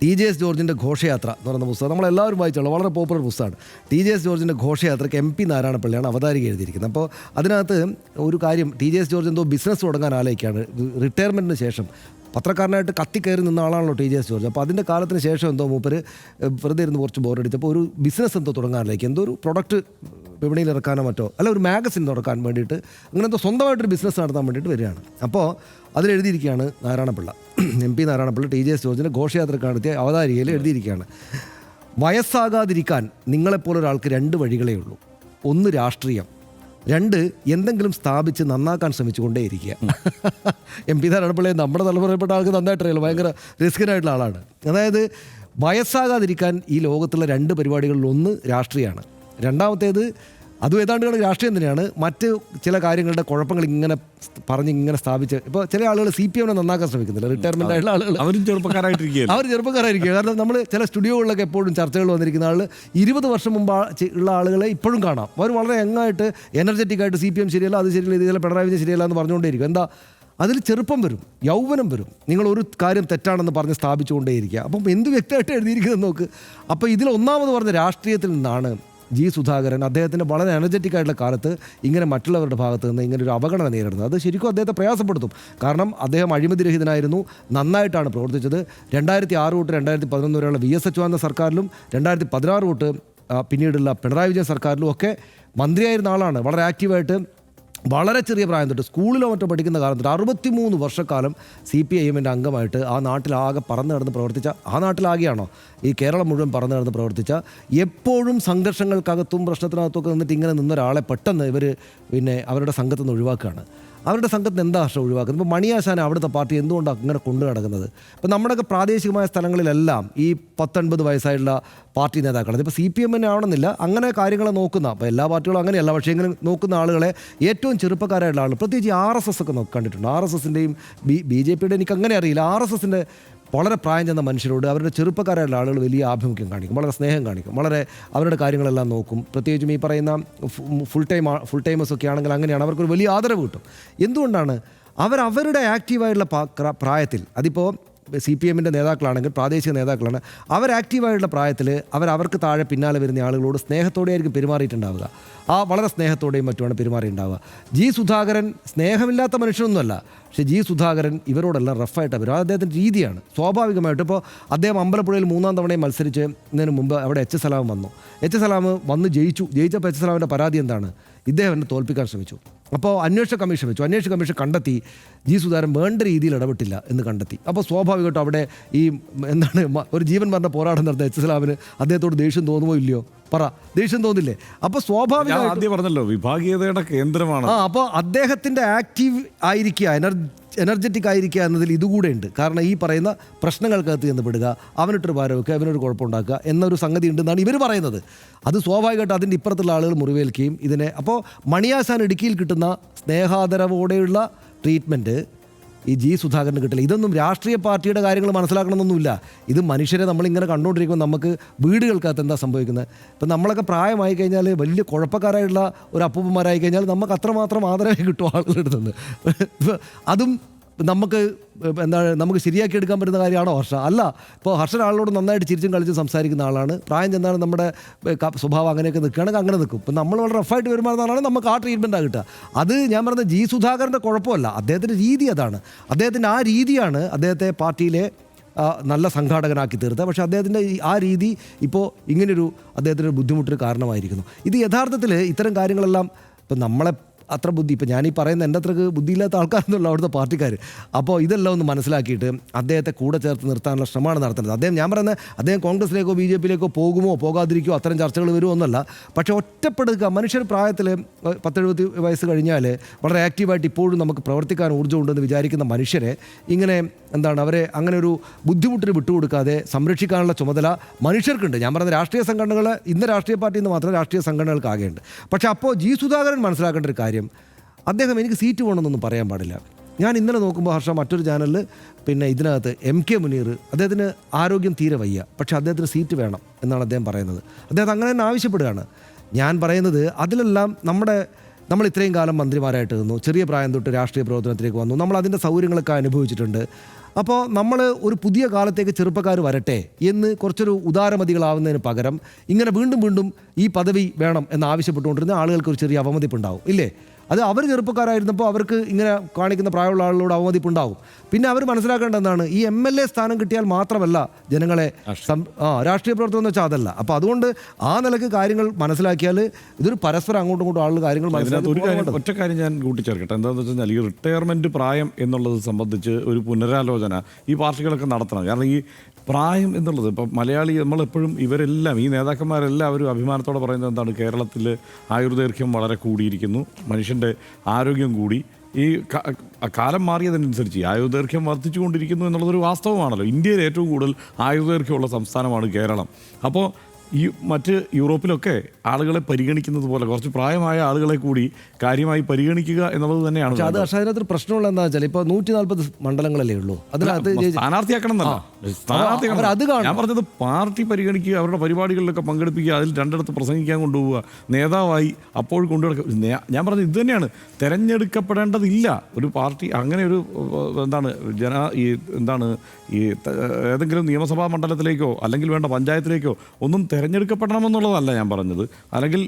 TJS ജോർജിൻ്റെ ഘോഷയാത്ര എന്ന് പറയുന്ന പുസ്തകം. നമ്മളെല്ലാവരും വായിച്ചുള്ള വളരെ പോപ്പുലർ പുസ്തകമാണ്. TJS ജോർജിൻ്റെ ഘോഷയാത്രയ്ക്ക് MP നാരായണപിള്ളയാണ് അവതാരിക എഴുതിയിരിക്കുന്നത്. അപ്പോൾ അതിനകത്ത് ഒരു കാര്യം, TJS ജോർജ് എന്തോ ബിസിനസ് തുടങ്ങാൻ ആലോചിക്കുകയാണ്. റിട്ടയർമെൻറ്റിന് ശേഷം പത്രക്കാരനായിട്ട് കത്തിക്കയറി നിന്ന ആളാണല്ലോ TJS ജോർജ്. അപ്പോൾ അതിൻ്റെ കാലത്തിന് ശേഷം എന്തോ മൂപ്പര് വെറുതെ ഇരുന്ന് കുറച്ച് ബോറടിച്ചപ്പോൾ ഒരു ബിസിനസ് എന്തോ തുടങ്ങാനിലേക്ക്, എന്തോ ഒരു പ്രൊഡക്റ്റ് വിപണിയിൽ ഇറക്കാനോ മറ്റോ അല്ല ഒരു മാഗസിൻ തുടക്കാൻ വേണ്ടിയിട്ട് അങ്ങനെ എന്തോ സ്വന്തമായിട്ടൊരു ബിസിനസ് നടത്താൻ വേണ്ടിയിട്ട് വരികയാണ്. അപ്പോൾ അതിലെഴുതിയിരിക്കുകയാണ് നാരായണപിള്ള, MP നാരായണപിള്ള TJS ജോർജിൻ്റെ ഘോഷയാത്രയ്ക്ക് നടത്തിയ അവതാരികയിൽ എഴുതിയിരിക്കുകയാണ്, വയസ്സാകാതിരിക്കാൻ നിങ്ങളെപ്പോലൊരാൾക്ക് 2 വഴികളേ ഉള്ളൂ. 1 രാഷ്ട്രീയം, 2 എന്തെങ്കിലും സ്ഥാപിച്ച് നന്നാക്കാൻ ശ്രമിച്ചുകൊണ്ടേയിരിക്കുക. MP നാരായണപിള്ളയെ നമ്മുടെ തലമുറയിൽപ്പെട്ട ആൾക്ക് നന്നായിട്ടറിയാലോ, ഭയങ്കര റിസ്കിനായിട്ടുള്ള ആളാണ്. അതായത് വയസ്സാകാതിരിക്കാൻ ഈ ലോകത്തുള്ള 2 പരിപാടികളിൽ 1 രാഷ്ട്രീയമാണ്. രണ്ടാമത്തേത് അതും ഏതാണ്ട് രാഷ്ട്രീയം തന്നെയാണ്. മറ്റ് ചില കാര്യങ്ങളുടെ കുഴപ്പങ്ങൾ ഇങ്ങനെ സ്ഥാപിച്ച് ഇപ്പോൾ ചില ആളുകൾ CPM നന്നാക്കാൻ ശ്രമിക്കുന്നില്ല. റിട്ടയർമെൻ്റ് ആയിട്ടുള്ള ആളുകൾ അവർ ചെറുപ്പക്കാരായിരിക്കുക. കാരണം നമ്മൾ ചില സ്റ്റുഡിയോകളിലൊക്കെ എപ്പോഴും ചർച്ചകൾ വന്നിരിക്കുന്ന ആൾ 20 വർഷം മുമ്പ് ഉള്ള ആളുകളെ ഇപ്പോഴും കാണാം. അവർ വളരെ യങ്ങായിട്ട് എനർജറ്റിക്കായിട്ട് CPM ശരിയല്ല, അത് ശരിയല്ല, ഇതിലെ പിണറായി വിജയൻ ശരിയല്ല എന്ന് പറഞ്ഞുകൊണ്ടേയിരിക്കും. എന്താ അതിൽ ചെറുപ്പം വരും, യൗവനം വരും. നിങ്ങൾ ഒരു കാര്യം തെറ്റാണെന്ന് പറഞ്ഞ് സ്ഥാപിച്ചുകൊണ്ടേയിരിക്കുക. അപ്പം എന്ത് വ്യക്തമായിട്ട് എഴുതിയിരിക്കുന്നത് നോക്ക്. അപ്പോൾ ഇതിൽ ഒന്നാമത് പറഞ്ഞ രാഷ്ട്രീയത്തിൽ നിന്നാണ് ജി സുധാകരൻ അദ്ദേഹത്തിൻ്റെ വളരെ എനർജറ്റിക് ആയിട്ടുള്ള കാലത്ത് ഇങ്ങനെ മറ്റുള്ളവരുടെ ഭാഗത്ത് നിന്ന് ഇങ്ങനെ ഒരു അവഗണന നേരിടുന്നത്. അത് ശരിക്കും അദ്ദേഹത്തെ പ്രയാസപ്പെടുത്തും. കാരണം അദ്ദേഹം അഴിമതിരഹിതനായിരുന്നു, നന്നായിട്ടാണ് പ്രവർത്തിച്ചത്. 2006 തൊട്ട് 2011 വരെയുള്ള VS അച്യുതാനന്ദ സർക്കാരിലും 2016 തൊട്ട് പിന്നീടുള്ള പിണറായി വിജയൻ സർക്കാരിലും ഒക്കെ മന്ത്രിയായിരുന്ന ആളാണ്. വളരെ ആക്റ്റീവായിട്ട് വളരെ ചെറിയ പ്രായം തൊട്ട് സ്കൂളിലോ മറ്റോ പഠിക്കുന്ന കാലത്ത് 63 വർഷക്കാലം CPIMൻ്റെ അംഗമായിട്ട് ആ നാട്ടിലാകെ പറന്ന് നടന്ന് പ്രവർത്തിച്ച, ആ നാട്ടിലാകെയാണോ ഈ കേരളം മുഴുവൻ പറന്ന് നടന്ന് പ്രവർത്തിച്ച, എപ്പോഴും സംഘർഷങ്ങൾക്കകത്തും പ്രശ്നത്തിനകത്തൊക്കെ നിന്നിട്ട് ഇങ്ങനെ നിന്നൊരാളെ പെട്ടെന്ന് ഇവർ അവരുടെ സംഘത്തിൽ നിന്ന് ഒഴിവാക്കുകയാണ്. അവരുടെ സംഘത്തിന് എന്താ ഹർഷം ഒഴിവാക്കുന്നത്? ഇപ്പോൾ മണിയാശാന അവിടുത്തെ പാർട്ടി എന്തുകൊണ്ടാണ് അങ്ങനെ കൊണ്ടു നടക്കുന്നത്? ഇപ്പോൾ നമ്മുടെയൊക്കെ പ്രാദേശികമായ സ്ഥലങ്ങളിലെല്ലാം ഈ 10-50 വയസ്സായിട്ടുള്ള പാർട്ടി നേതാക്കളാണ്. ഇപ്പോൾ CPM ആവണമെന്നില്ല, അങ്ങനെ കാര്യങ്ങളെ നോക്കുന്ന, അപ്പോൾ എല്ലാ പാർട്ടികളും അങ്ങനെയല്ല, പക്ഷേ ഇങ്ങനെ നോക്കുന്ന ആളുകളെ ഏറ്റവും ചെറുപ്പക്കാരായിട്ടുള്ള ആളുകൾ, പ്രത്യേകിച്ച് RSS ഒക്കെ കണ്ടിട്ടുണ്ട്. RSSൻ്റെയും BJPയുടെ എനിക്ക് അങ്ങനെ അറിയില്ല. RSSൻ്റെ വളരെ പ്രായം ചെന്ന മനുഷ്യരോട് അവരുടെ ചെറുപ്പക്കാരായിട്ടുള്ള ആളുകൾ വലിയ ആഭിമുഖ്യം കാണിക്കും, വളരെ സ്നേഹം കാണിക്കും, വളരെ അവരുടെ കാര്യങ്ങളെല്ലാം നോക്കും. പ്രത്യേകിച്ചും ഈ പറയുന്ന ഫുൾ ടൈമേഴ്സ് ഒക്കെ ആണെങ്കിൽ അങ്ങനെയാണ്, അവർക്കൊരു വലിയ ആദരവ് കിട്ടും. എന്തുകൊണ്ടാണ്? അവരുടെ ആക്റ്റീവായിട്ടുള്ള പ്രായത്തിൽ, അതിപ്പോൾ CPMൻ്റെ നേതാക്കളാണെങ്കിൽ പ്രാദേശിക നേതാക്കളാണ്, അവർ ആക്റ്റീവായിട്ടുള്ള പ്രായത്തിൽ അവർക്ക് താഴെ പിന്നാലെ വരുന്ന ആളുകളോട് സ്നേഹത്തോടെ ആയിരിക്കും പെരുമാറിയിട്ടുണ്ടാവുക. വളരെ സ്നേഹത്തോടെയും മറ്റുമാണ് പെരുമാറിയിട്ടുണ്ടാവുക. ജി സുധാകരൻ സ്നേഹമില്ലാത്ത മനുഷ്യനൊന്നുമല്ല, പക്ഷേ ജി സുധാകരൻ ഇവരോടെല്ലാം റഫായിട്ട് വരും. അദ്ദേഹത്തിൻ്റെ രീതിയാണ്. സ്വാഭാവികമായിട്ട് ഇപ്പോൾ അദ്ദേഹം അമ്പലപ്പുഴയിൽ 3ാം തവണയും മത്സരിച്ചതിന് മുമ്പ് അവിടെ H. സലാം വന്നു. H. സലാം വന്ന് ജയിച്ചപ്പോൾ H. സലാമിൻ്റെ പരാതി എന്താണ്? ഇദ്ദേഹം എന്നെ തോൽപ്പിക്കാൻ ശ്രമിച്ചു. അപ്പോൾ അന്വേഷണ കമ്മീഷൻ വെച്ചു. അന്വേഷണ കമ്മീഷൻ കണ്ടെത്തി ജി സുധാകരൻ വേണ്ട രീതിയിൽ ഇടപെട്ടില്ല എന്ന് കണ്ടെത്തി. അപ്പോൾ സ്വാഭാവികമായിട്ടും അവിടെ ഈ ഒരു ജീവൻ മരണ പോരാട്ടം നടന്ന H. സലാമിന് അദ്ദേഹത്തോട് ദേഷ്യം തോന്നുമോ ഇല്ലയോ? പറ, ദേഷ്യം തോന്നില്ലേ? അപ്പോൾ സ്വാഭാവികമായിട്ടും പറഞ്ഞല്ലോ വിഭാഗീയതയുടെ കേന്ദ്രമാണ്. അപ്പോൾ അദ്ദേഹത്തിൻ്റെ ആക്റ്റീവ് ആയിരിക്കുക, എനർജറ്റിക് ആയിരിക്കുക എന്നതിൽ ഇതുകൂടെ ഉണ്ട്. കാരണം ഈ പറയുന്ന പ്രശ്നങ്ങൾക്കകത്ത് ചെന്ന് പെടുക, അവനിട്ടൊരു ഭാരമൊക്കെ അവനൊരു കുഴപ്പമുണ്ടാക്കുക എന്നൊരു സംഗതി ഉണ്ടെന്നാണ് ഇവർ പറയുന്നത്. അത് സ്വാഭാവികമായിട്ട് അതിൻ്റെ ഇപ്പുറത്തുള്ള ആളുകൾ മുറിവേൽക്കുകയും ഇതിനെ, അപ്പോൾ മണിയാശാൻ ഇടുക്കിയിൽ കിട്ടുന്ന സ്നേഹാദരവോടെയുള്ള ട്രീറ്റ്മെൻറ്റ് ഈ ജി സുധാകരന് കിട്ടില്ല. ഇതൊന്നും രാഷ്ട്രീയ പാർട്ടിയുടെ കാര്യങ്ങൾ മനസ്സിലാക്കണമെന്നൊന്നുമില്ല. ഇത് മനുഷ്യരെ നമ്മളിങ്ങനെ കണ്ടുകൊണ്ടിരിക്കുമ്പോൾ നമുക്ക് വീടുകൾക്കകത്ത് എന്താ സംഭവിക്കുന്നത്? ഇപ്പം നമ്മളൊക്കെ പ്രായമായി കഴിഞ്ഞാൽ വലിയ കുഴപ്പക്കാരായിട്ടുള്ള ഒരു അപ്പൂപ്പന്മാരായി കഴിഞ്ഞാൽ നമുക്ക് അത്രമാത്രം ആദരവേ കിട്ടും ആളുകളുടെ നിന്ന്. അതും നമുക്ക് ശരിയാക്കി എടുക്കാൻ പറ്റുന്ന കാര്യമാണോ ഹർഷ? അല്ല. ഇപ്പോൾ ഹർഷൻ ആളോട് നന്നായിട്ട് ചിരിച്ചും കളിച്ചും സംസാരിക്കുന്ന ആളാണ്. പ്രായം ചെന്നാണ് നമ്മുടെ സ്വഭാവം അങ്ങനെയൊക്കെ നിൽക്കുകയാണെങ്കിൽ അങ്ങനെ നിൽക്കും. ഇപ്പം നമ്മൾ വളരെ റഫായിട്ട് പെരുമാറുന്നതാണ്, നമുക്ക് ആ ട്രീറ്റ്മെൻറ്റാണ് കിട്ടുക. അത് ഞാൻ പറഞ്ഞ ജി സുധാകരൻ്റെ കുഴപ്പമല്ല, അദ്ദേഹത്തിൻ്റെ രീതി അതാണ്. അദ്ദേഹത്തിൻ്റെ ആ രീതിയാണ് അദ്ദേഹത്തെ പാർട്ടിയിലെ നല്ല സംഘാടകനാക്കി തീർത്തത്. പക്ഷേ അദ്ദേഹത്തിൻ്റെ ആ രീതി ഇപ്പോൾ ഇങ്ങനൊരു അദ്ദേഹത്തിൻ്റെ ബുദ്ധിമുട്ടിന് കാരണമായിരിക്കുന്നു. ഇത് യഥാർത്ഥത്തിൽ ഇത്തരം കാര്യങ്ങളെല്ലാം ഇപ്പം നമ്മളെ അത്ര ബുദ്ധി, ഇപ്പം ഞാനീ പറയുന്ന എൻ്റെ അത്രക്ക് ബുദ്ധിയില്ലാത്ത ആൾക്കാരെന്നുള്ള അവിടുത്തെ പാർട്ടിക്കാർ. അപ്പോൾ ഇതെല്ലാം ഒന്ന് മനസ്സിലാക്കിയിട്ട് അദ്ദേഹത്തെ കൂടെ ചേർത്ത് നിർത്താനുള്ള ശ്രമമാണ് നടത്തുന്നത്. ഞാൻ പറയുന്നത് അദ്ദേഹം കോൺഗ്രസിലേക്കോ ബി ജെ പിയിലേക്കോ പോകുമോ പോകാതിരിക്കുമോ അത്തരം ചർച്ചകൾ വരുമോ എന്നല്ല. പക്ഷേ ഒറ്റപ്പെടുക, മനുഷ്യർ പ്രായത്തിൽ 70 വയസ്സ് കഴിഞ്ഞാൽ വളരെ ആക്റ്റീവായിട്ട് ഇപ്പോഴും നമുക്ക് പ്രവർത്തിക്കാൻ ഊർജ്ജമുണ്ടെന്ന് വിചാരിക്കുന്ന മനുഷ്യരെ ഇങ്ങനെ അവരെ അങ്ങനെ ഒരു ബുദ്ധിമുട്ടിന് വിട്ടുകൊടുക്കാതെ സംരക്ഷിക്കാനുള്ള ചുമതല മനുഷ്യർക്കുണ്ട്. ഞാൻ പറഞ്ഞ രാഷ്ട്രീയ സംഘടനകൾ, ഇന്ന് രാഷ്ട്രീയ പാർട്ടിയിൽ നിന്ന് മാത്രം രാഷ്ട്രീയ സംഘടനകൾക്കാകെയുണ്ട്. പക്ഷേ അപ്പോൾ ജി സുധാകരൻ മനസ്സിലാക്കേണ്ട ഒരു കാര്യം, അദ്ദേഹം എനിക്ക് സീറ്റ് വേണമെന്നൊന്നും പറയാൻ പാടില്ല. ഞാൻ ഇന്നലെ നോക്കുമ്പോൾ ഹർഷ മറ്റൊരു ചാനലിൽ ഇതിനകത്ത് MK മുനീർ, അദ്ദേഹത്തിന് ആരോഗ്യം തീരെ വയ്യ, പക്ഷേ അദ്ദേഹത്തിന് സീറ്റ് വേണം എന്നാണ് അദ്ദേഹം പറയുന്നത്. അദ്ദേഹം അങ്ങനെ തന്നെ ആവശ്യപ്പെടുകയാണ്. ഞാൻ പറയുന്നത് അതിലെല്ലാം നമ്മൾ ഇത്രയും കാലം മന്ത്രിമാരായിട്ട് നിന്നു, ചെറിയ പ്രായം തൊട്ട് രാഷ്ട്രീയ പ്രവർത്തനത്തിലേക്ക് വന്നു, നമ്മൾ അതിൻ്റെ സൗകര്യങ്ങളൊക്കെ അനുഭവിച്ചിട്ടുണ്ട്. അപ്പോൾ നമ്മൾ ഒരു പുതിയ കാലത്തേക്ക് ചെറുപ്പക്കാർ വരട്ടെ എന്ന് കുറച്ചൊരു ഉദാരമതികളാവുന്നതിന് പകരം ഇങ്ങനെ വീണ്ടും വീണ്ടും ഈ പദവി വേണം എന്ന് ആവശ്യപ്പെട്ടുകൊണ്ടിരുന്ന ആളുകൾക്ക് ഒരു ചെറിയ അവമതിപ്പുണ്ടാവും, ഇല്ലേ? അത് അവർ ചെറുപ്പക്കാരായിരുന്നപ്പോൾ അവർക്ക് ഇങ്ങനെ കാണിക്കുന്ന പ്രായമുള്ള ആളുകളോട് അവമതിപ്പുണ്ടാവും. പിന്നെ അവർ മനസ്സിലാക്കേണ്ട എന്താണ്, ഈ MLA സ്ഥാനം കിട്ടിയാൽ മാത്രമല്ല ജനങ്ങളെ രാഷ്ട്രീയ പ്രവർത്തനം എന്ന് വെച്ചാൽ അതല്ല. അപ്പോൾ അതുകൊണ്ട് ആ നിലക്ക് കാര്യങ്ങൾ മനസ്സിലാക്കിയാൽ ഇതൊരു പരസ്പരം അങ്ങോട്ടും ഇങ്ങോട്ടും ആളുകൾ കാര്യങ്ങൾ മനസ്സിലാക്കി. ഒറ്റ കാര്യം ഞാൻ കൂട്ടിച്ചേർക്കട്ടെ. എന്താണെന്ന് വെച്ച് കഴിഞ്ഞാൽ ഈ റിട്ടയർമെൻറ്റ് പ്രായം എന്നുള്ളത് സംബന്ധിച്ച് ഒരു പുനരാലോചന ഈ പാർട്ടികളൊക്കെ നടത്തണം. കാരണം ഈ പ്രായം എന്നുള്ളത് ഇപ്പം മലയാളി നമ്മളെപ്പോഴും ഇവരെല്ലാം ഈ നേതാക്കന്മാരെല്ലാവരും അഭിമാനത്തോടെ പറയുന്നത് എന്താണ്, കേരളത്തിൽ ആയുർദൈർഘ്യം വളരെ കൂടിയിരിക്കുന്നു, മനുഷ്യൻ്റെ ആരോഗ്യം കൂടി, ഈ കാലം മാറിയതിനനുസരിച്ച് ആയുർദൈർഘ്യം വർദ്ധിച്ചുകൊണ്ടിരിക്കുന്നു എന്നുള്ളതൊരു വാസ്തവമാണല്ലോ. ഇന്ത്യയിൽ ഏറ്റവും കൂടുതൽ ആയുർദൈർഘ്യമുള്ള സംസ്ഥാനമാണ് കേരളം. അപ്പോൾ ഈ മറ്റ് യൂറോപ്പിലൊക്കെ ആളുകളെ പരിഗണിക്കുന്നത് പോലെ കുറച്ച് പ്രായമായ ആളുകളെ കൂടി കാര്യമായി പരിഗണിക്കുക എന്നുള്ളത് തന്നെയാണ്. അത് അതിനകത്തൊരു പ്രശ്നമുള്ള എന്താ വെച്ചാൽ ഇപ്പോൾ 140 മണ്ഡലങ്ങളല്ലേ ഉള്ളൂ, അതിനകത്ത് സ്ഥാനാർത്ഥിയാക്കണം എന്നല്ല, ഞാൻ പറഞ്ഞത് പാർട്ടി പരിഗണിക്കുക, അവരുടെ പരിപാടികളിലൊക്കെ പങ്കെടുപ്പിക്കുക, അതിൽ രണ്ടിടത്ത് പ്രസംഗിക്കാൻ കൊണ്ടുപോവുക, നേതാവായി അപ്പോൾ കൊണ്ടുനടക്കുക. ഞാൻ പറഞ്ഞത് ഇത് തന്നെയാണ്, തിരഞ്ഞെടുക്കപ്പെടേണ്ടതില്ല ഒരു പാർട്ടി. അങ്ങനെ ഒരു ഈ ഏതെങ്കിലും നിയമസഭാ മണ്ഡലത്തിലേക്കോ അല്ലെങ്കിൽ വേണ്ട പഞ്ചായത്തിലേക്കോ ഒന്നും തിരഞ്ഞെടുക്കപ്പെടണമെന്നുള്ളതല്ല ഞാൻ പറഞ്ഞത്. അല്ലെങ്കിൽ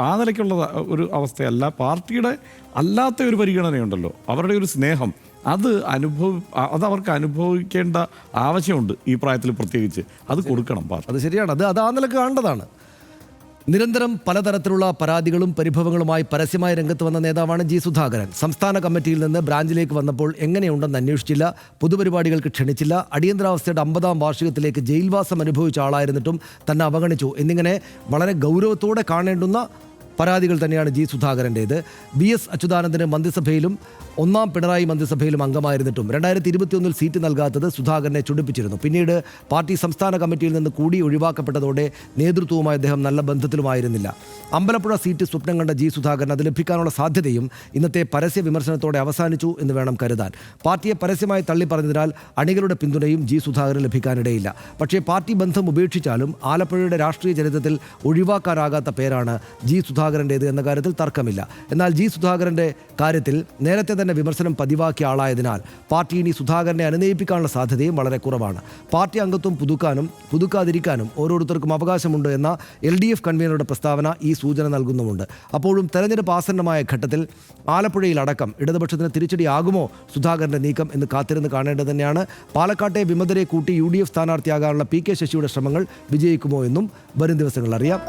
ആ നിലയ്ക്കുള്ള ഒരു അവസ്ഥയല്ല. പാർട്ടിയുടെ അല്ലാത്ത ഒരു പരിഗണനയുണ്ടല്ലോ, അവരുടെ ഒരു സ്നേഹം, അതവർക്ക് അനുഭവിക്കേണ്ട ആവശ്യമുണ്ട് ഈ പ്രായത്തിൽ പ്രത്യേകിച്ച്. അത് കൊടുക്കണം പാർട്ടി. അത് ശരിയാണ്, അത് ആ നിലക്ക് കാണേണ്ടതാണ്. നിരന്തരം പലതരത്തിലുള്ള പരാതികളും പരിഭവങ്ങളുമായി പരസ്യമായ രംഗത്ത് വന്ന നേതാവാണ് ജി സുധാകരൻ. സംസ്ഥാന കമ്മിറ്റിയിൽ നിന്ന് ബ്രാഞ്ചിലേക്ക് വന്നപ്പോൾ എങ്ങനെയുണ്ടെന്ന് അന്വേഷിച്ചില്ല, പൊതുപരിപാടികൾക്ക് ക്ഷണിച്ചില്ല, അടിയന്തരാവസ്ഥയുടെ 50-ാം വാർഷികത്തിലേക്ക് ജയിൽവാസം അനുഭവിച്ച ആളായിരുന്നിട്ടും തന്നെ അവഗണിച്ചു എന്നിങ്ങനെ വളരെ ഗൗരവത്തോടെ കാണേണ്ടുന്ന പരാതികൾ തന്നെയാണ് ജി സുധാകരൻ്റേത്. BS അച്യുതാനന്ദന് മന്ത്രിസഭയിലും 1-ാം പിണറായി മന്ത്രിസഭയിലും അംഗമായിരുന്നിട്ടും 2021 സീറ്റ് നൽകാത്തത് സുധാകരനെ ചുടിപ്പിച്ചിരുന്നു. പിന്നീട് പാർട്ടി സംസ്ഥാന കമ്മിറ്റിയിൽ നിന്ന് കൂടി ഒഴിവാക്കപ്പെട്ടതോടെ നേതൃത്വവുമായി അദ്ദേഹം നല്ല ബന്ധത്തിലുമായിരുന്നില്ല. അമ്പലപ്പുഴ സീറ്റ് സ്വപ്നം കണ്ട ജി സുധാകരൻ അത് ലഭിക്കാനുള്ള സാധ്യതയും ഇന്നത്തെ പരസ്യ വിമർശനത്തോടെ അവസാനിച്ചു എന്ന് വേണം കരുതാൻ. പാർട്ടിയെ പരസ്യമായി തള്ളിപ്പറഞ്ഞതിനാൽ അണികളുടെ പിന്തുണയും ജി സുധാകരൻ ലഭിക്കാനിടയില്ല. പക്ഷേ പാർട്ടി ബന്ധം ഉപേക്ഷിച്ചാലും ആലപ്പുഴയുടെ രാഷ്ട്രീയ ചരിത്രത്തിൽ ഒഴിവാക്കാനാകാത്ത പേരാണ് ജി സുധാകരൻ്റേത് എന്ന കാര്യത്തിൽ തർക്കമില്ല. എന്നാൽ ജി സുധാകരൻ്റെ കാര്യത്തിൽ നേരത്തെ തന്നെ വിമർശനം പതിവാക്കിയ ആളായതിനാൽ പാർട്ടി ഇനി സുധാകരനെ അനുനയിപ്പിക്കാനുള്ള സാധ്യതയും വളരെ കുറവാണ്. പാർട്ടി അംഗത്വം പുതുക്കാനും പുതുക്കാതിരിക്കാനും ഓരോരുത്തർക്കും അവകാശമുണ്ട് എന്ന LDF കൺവീനറുടെ പ്രസ്താവന ഈ സൂചന നൽകുന്നുമുണ്ട്. അപ്പോഴും തെരഞ്ഞെടുപ്പ് ആസന്നമായ ഘട്ടത്തിൽ ആലപ്പുഴയിലടക്കം ഇടതുപക്ഷത്തിന് തിരിച്ചടിയാകുമോ സുധാകരൻ്റെ നീക്കം എന്ന് കാത്തിരുന്ന് കാണേണ്ടത് തന്നെയാണ്. പാലക്കാട്ടെ വിമതരെ കൂട്ടി UDF സ്ഥാനാർത്ഥിയാകാനുള്ള PK ശശിയുടെ ശ്രമങ്ങൾ വിജയിക്കുമോ എന്നും വരും ദിവസങ്ങളിൽ അറിയാം.